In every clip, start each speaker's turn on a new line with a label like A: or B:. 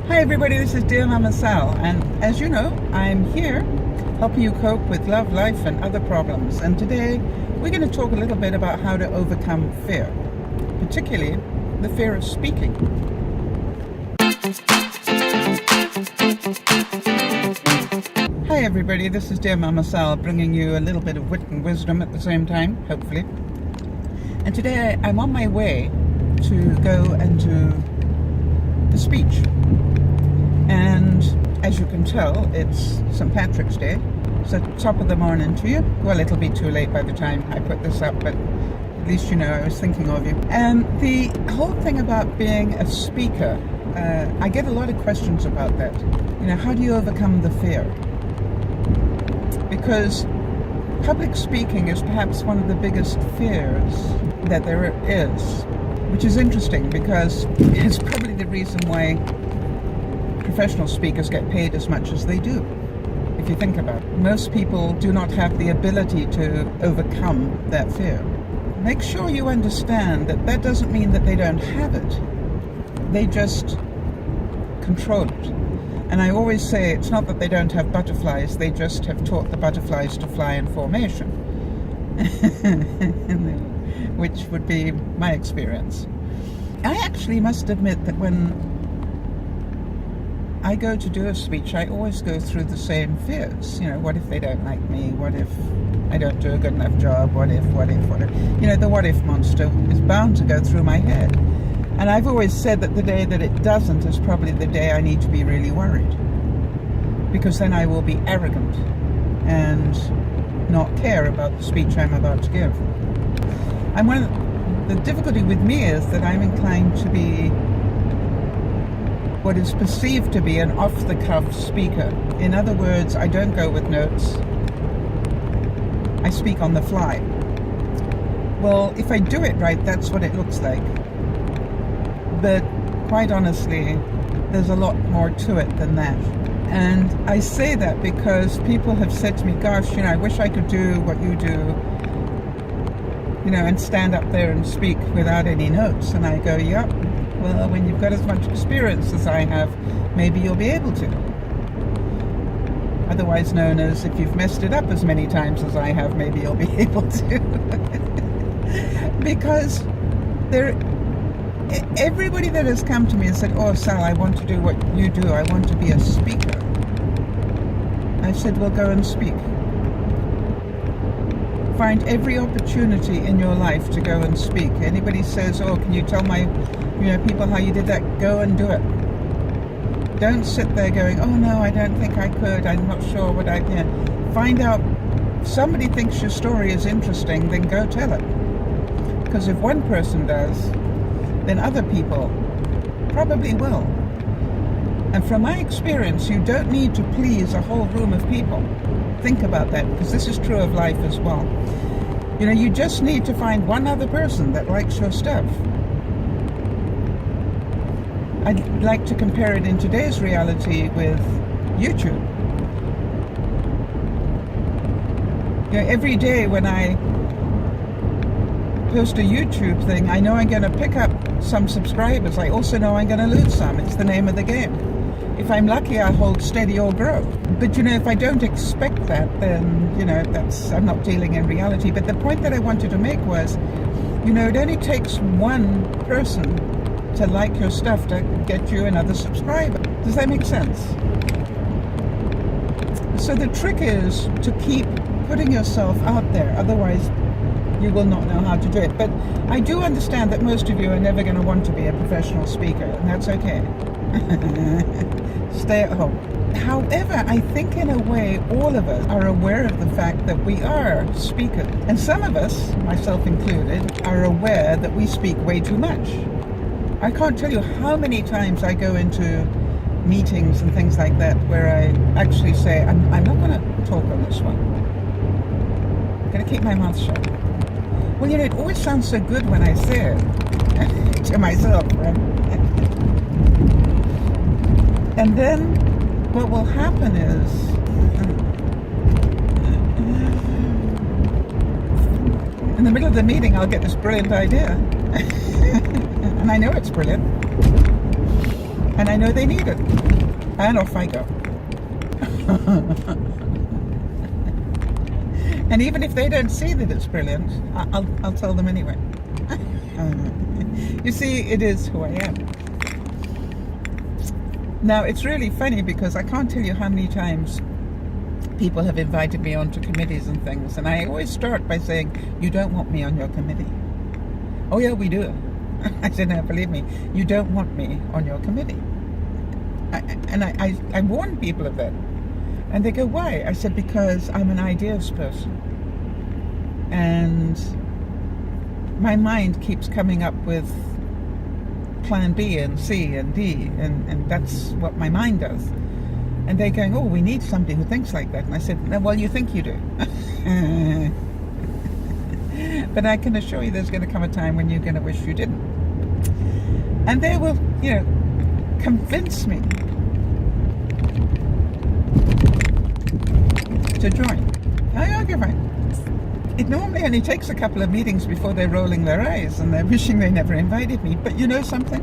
A: Hi everybody, this is DearMamaSal, and as you know, I'm here helping you cope with love, life and other problems. And today we're going to talk a little bit about how to overcome fear, particularly the fear of speaking. Hi everybody, this is DearMamaSal, bringing you a little bit of wit and wisdom at the same time, hopefully. And today I'm on my way to go and do a speech. And as you can tell, it's St. Patrick's Day. So top of the morning to you. Well, it'll be too late by the time I put this up, but at least you know I was thinking of you. And the whole thing about being a speaker, I get a lot of questions about that. You know, how do you overcome the fear? Because public speaking is perhaps one of the biggest fears that there is, which is interesting because it's probably the reason why professional speakers get paid as much as they do. If you think about it, most people do not have the ability to overcome that fear. Make sure you understand that that doesn't mean that they don't have it. They just control it. And I always say it's not that they don't have butterflies, they just have taught the butterflies to fly in formation. Which would be my experience. I actually must admit that when I go to do a speech, I always go through the same fears. You know, what if they don't like me? What if I don't do a good enough job? What if? You know, the what if monster is bound to go through my head. And I've always said that the day that it doesn't is probably the day I need to be really worried. Because then I will be arrogant and not care about the speech I'm about to give. The difficulty with me is that I'm inclined to be what is perceived to be an off-the-cuff speaker. In other words, I don't go with notes. I speak on the fly. Well, if I do it right, that's what it looks like. But quite honestly, there's a lot more to it than that. And I say that because people have said to me, gosh, you know, I wish I could do what you do, you know, and stand up there and speak without any notes. And I go, yep. Well, when you've got as much experience as I have, maybe you'll be able to. Otherwise known as, if you've messed it up as many times as I have, maybe you'll be able to. Because everybody that has come to me and said, oh, Sal, I want to do what you do. I want to be a speaker. I said, well, go and speak. Find every opportunity in your life to go and speak. Anybody says, oh, can you tell people how you did that? Go and do it. Don't sit there going, oh no, I don't think I could. I'm not sure what I can. Find out, if somebody thinks your story is interesting, then go tell it. Because if one person does, then other people probably will. And from my experience, you don't need to please a whole room of people. Think about that, because this is true of life as well. You know, you just need to find one other person that likes your stuff. I'd like to compare it in today's reality with YouTube. You know, every day when I post a YouTube thing, I know I'm going to pick up some subscribers. I also know I'm going to lose some. It's the name of the game. If I'm lucky, I'll hold steady or grow. But you know, if I don't expect that, then, you know, I'm not dealing in reality. But the point that I wanted to make was, you know, it only takes one person to like your stuff to get you another subscriber. Does that make sense? So the trick is to keep putting yourself out there. Otherwise, you will not know how to do it. But I do understand that most of you are never going to want to be a professional speaker, and that's okay. Stay at home. However, I think in a way all of us are aware of the fact that we are speakers. And some of us, myself included, are aware that we speak way too much. I can't tell you how many times I go into meetings and things like that where I actually say, I'm not going to talk on this one. I'm going to keep my mouth shut. Well, you know, it always sounds so good when I say it to myself, right? And then what will happen is in the middle of the meeting, I'll get this brilliant idea. And I know it's brilliant. And I know they need it. And off I go. And even if they don't see that it's brilliant, I'll tell them anyway. You see, it is who I am. Now, it's really funny because I can't tell you how many times people have invited me onto committees and things, and I always start by saying, you don't want me on your committee. Oh yeah, we do. I said, no, believe me, you don't want me on your committee. I warn people of that. And they go, why? I said, because I'm an ideas person. And my mind keeps coming up with plan B and C and D, and that's what my mind does. And they're going, oh, we need somebody who thinks like that. And I said, no, well, you think you do. But I can assure you there's going to come a time when you're going to wish you didn't. And they will, convince me to join. Okay, fine. It normally only takes a couple of meetings before they're rolling their eyes and they're wishing they never invited me. But you know something?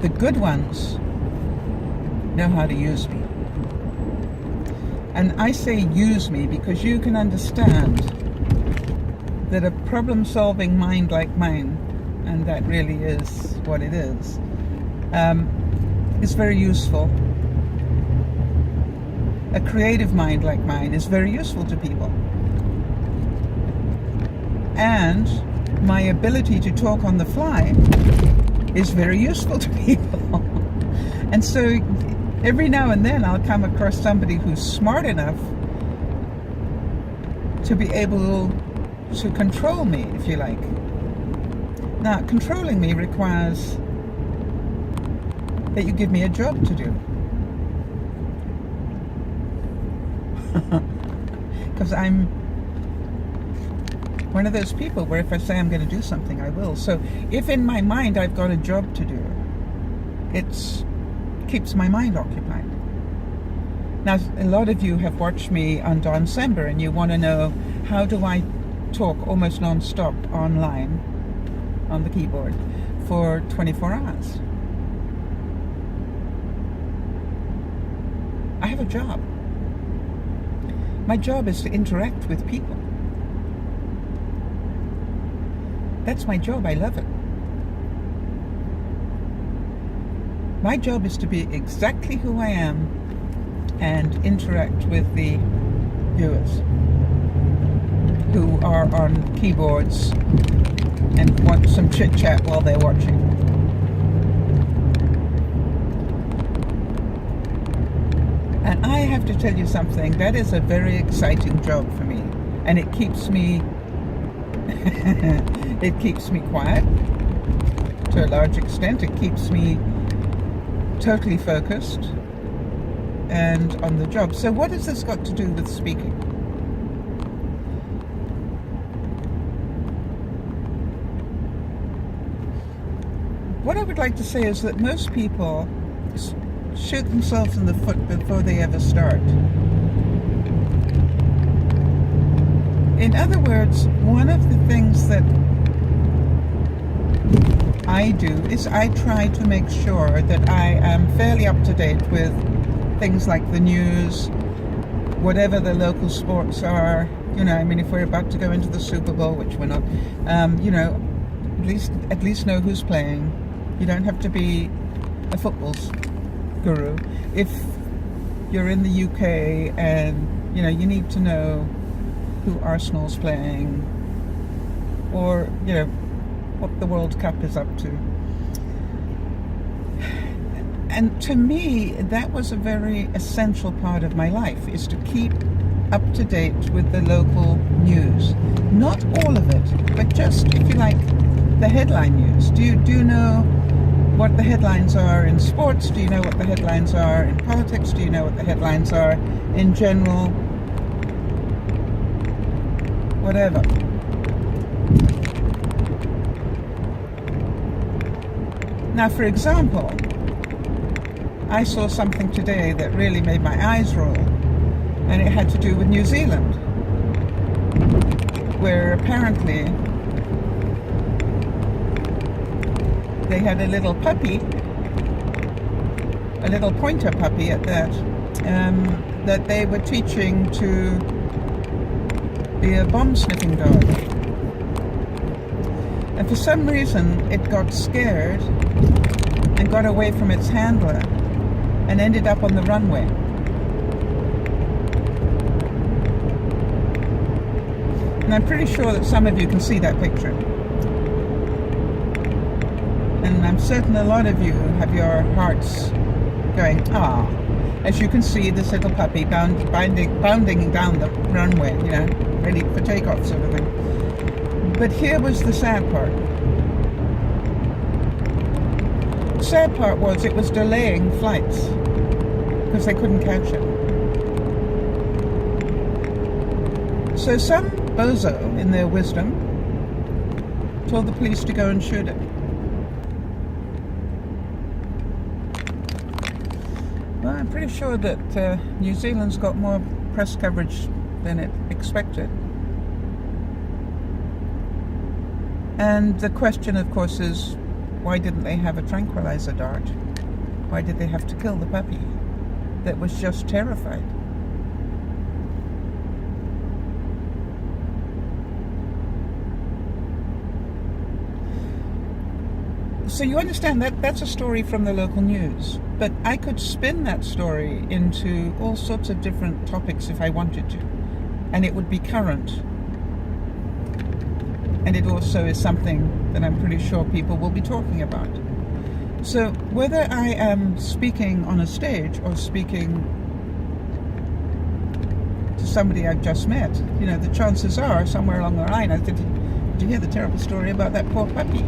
A: The good ones know how to use me. And I say use me because you can understand that a problem-solving mind like mine, and that really is what it is very useful. A creative mind like mine is very useful to people. And my ability to talk on the fly is very useful to people. And so every now and then I'll come across somebody who's smart enough to be able to control me, if you like. Now, controlling me requires that you give me a job to do. Because I'm one of those people where if I say I'm going to do something, I will. So if in my mind I've got a job to do, it keeps my mind occupied. Now, a lot of you have watched me on Don Sember, and you want to know, how do I talk almost non-stop online on the keyboard for 24 hours? I have a job. My job is to interact with people. That's my job. I love it. My job is to be exactly who I am and interact with the viewers who are on keyboards and want some chit-chat while they're watching. And I have to tell you something, that is a very exciting job for me. And it keeps me it keeps me quiet to a large extent. It keeps me totally focused and on the job. So what has this got to do with speaking? What I would like to say is that most people shoot themselves in the foot before they ever start. In other words, one of the things that I do is I try to make sure that I am fairly up to date with things like the news, whatever the local sports are. If we're about to go into the Super Bowl, which we're not, at least know who's playing. You don't have to be a football guru. If you're in the UK and you need to know who Arsenal's playing, or what the World Cup is up to. And to me, that was a very essential part of my life, is to keep up to date with the local news. Not all of it, but just, if you like, the headline news. Do you know what the headlines are in sports? Do you know what the headlines are in politics? Do you know what the headlines are in general? Whatever. Now, for example, I saw something today that really made my eyes roll, and it had to do with New Zealand, where apparently they had a little puppy a little pointer puppy at that, that they were teaching to be a bomb sniffing dog. And for some reason it got scared and got away from its handler and ended up on the runway. And I'm pretty sure that some of you can see that picture. And I'm certain a lot of you have your hearts going, ah, as you can see this little puppy bounding down the runway, you know, ready for takeoff sort of thing. But here was the sad part. The sad part was it was delaying flights because they couldn't catch it. So some bozo, in their wisdom, told the police to go and shoot it. Well, I'm pretty sure that New Zealand's got more press coverage than it expected. And the question, of course, is why didn't they have a tranquilizer dart? Why did they have to kill the puppy that was just terrified? So you understand that that's a story from the local news, but I could spin that story into all sorts of different topics if I wanted to, and it would be current. And it also is something that I'm pretty sure people will be talking about. So whether I am speaking on a stage or speaking to somebody I've just met, you know, the chances are somewhere along the line I said, did you hear the terrible story about that poor puppy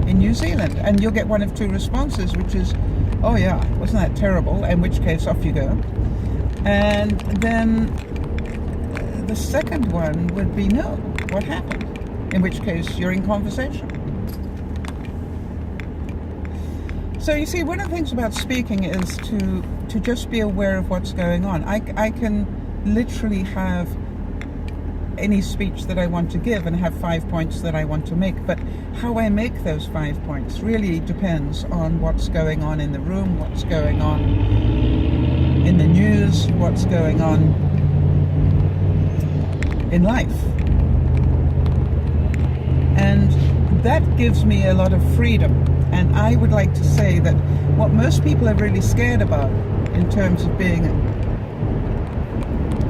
A: in New Zealand? And you'll get one of two responses, which is, oh yeah, wasn't that terrible? In which case, off you go. And then the second one would be, no, what happened? In which case, you're in conversation. So you see, one of the things about speaking is to just be aware of what's going on. I can literally have any speech that I want to give and have 5 points that I want to make, but how I make those 5 points really depends on what's going on in the room, what's going on in the news, what's going on in life. And that gives me a lot of freedom. And I would like to say that what most people are really scared about in terms of being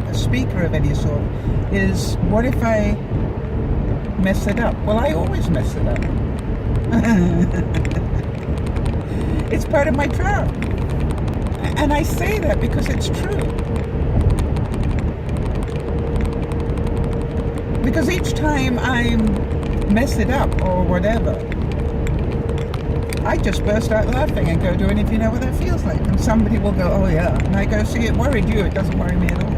A: a speaker of any sort is, what if I mess it up? Well, I always mess it up. It's part of my charm. And I say that because it's true. Because each time I mess it up or whatever, I just burst out laughing and go, do any of you know what that feels like? And somebody will go, oh yeah. And I go, see, it worried you. It doesn't worry me at all.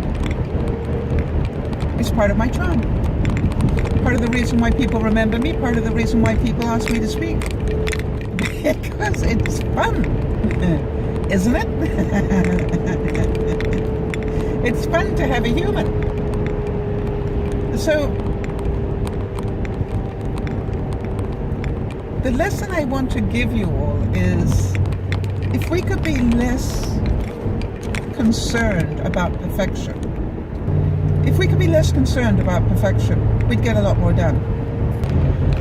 A: It's part of my charm. Part of the reason why people remember me. Part of the reason why people ask me to speak. Because it's fun. Isn't it? It's fun to have a human. So the lesson I want to give you all is, if we could be less concerned about perfection, if we could be less concerned about perfection, we'd get a lot more done.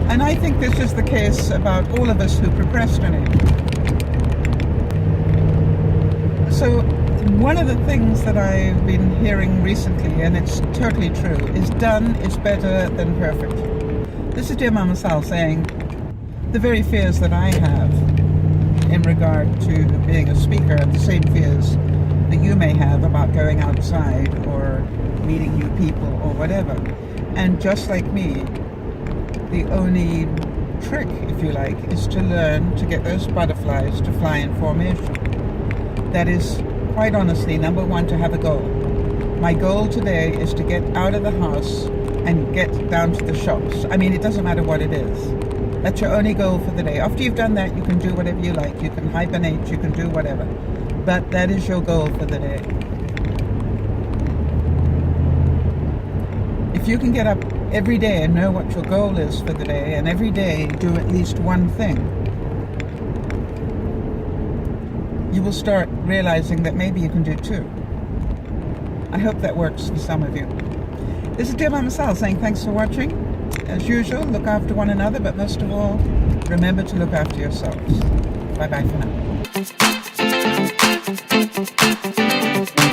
A: And I think this is the case about all of us who procrastinate. So one of the things that I've been hearing recently, and it's totally true, is done is better than perfect. This is DearMamaSal saying, the very fears that I have in regard to being a speaker are the same fears that you may have about going outside or meeting new people or whatever. And just like me, the only trick, if you like, is to learn to get those butterflies to fly in formation. That is, quite honestly, number one, to have a goal. My goal today is to get out of the house and get down to the shops. I mean, it doesn't matter what it is. That's your only goal for the day. After you've done that, you can do whatever you like. You can hibernate, you can do whatever. But that is your goal for the day. If you can get up every day and know what your goal is for the day, and every day do at least one thing, you will start realizing that maybe you can do it too. I hope that works for some of you. This is DearMamaSal saying thanks for watching. As usual, look after one another, but most of all, remember to look after yourselves. Bye-bye for now.